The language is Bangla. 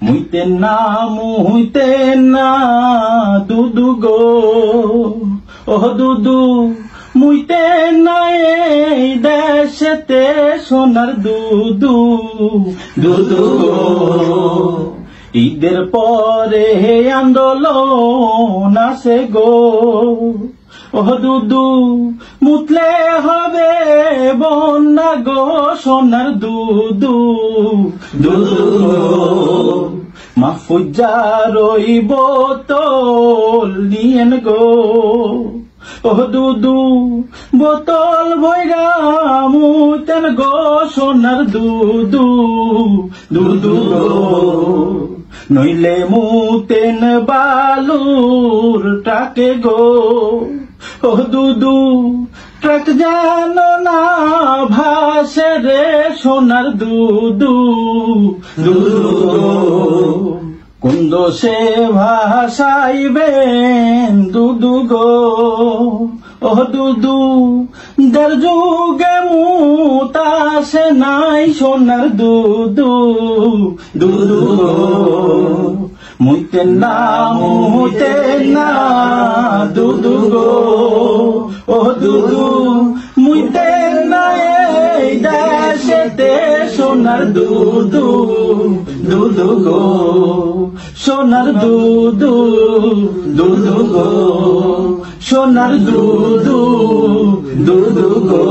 মুইতে না দুদু গো ও দুদু মুইতে না এই দেশেতে সোনার দুদু দুদু গো ঈদের পরে আন্দোলন আসে গো ও দুদু মুতলে হবে বন্যা গো সোনার দুদু দুদু মাহফুজার ওই বোতল নিয়েন গো ও দুদু বোতল ভৈরা মুতেন গো সোনার দুদু দুদু গো নইলে মুতেন বালুর ট্রাকে গো ও দুদু ট্রাক জানো না ভাসে রে সোনার দুদু দুদু কোন দোষে ভাসাইবেন দুদু গো ও দুদু দের যুগে মুতাসে নাই সোনার দুদু দুদু গো মুইতে না দুদু গো ও দুদু মুইতে না এই দেশেতে সোনার দুদু দুদু গো সোনার দুদু দুদু গো সোনার দুদু দুদু গো।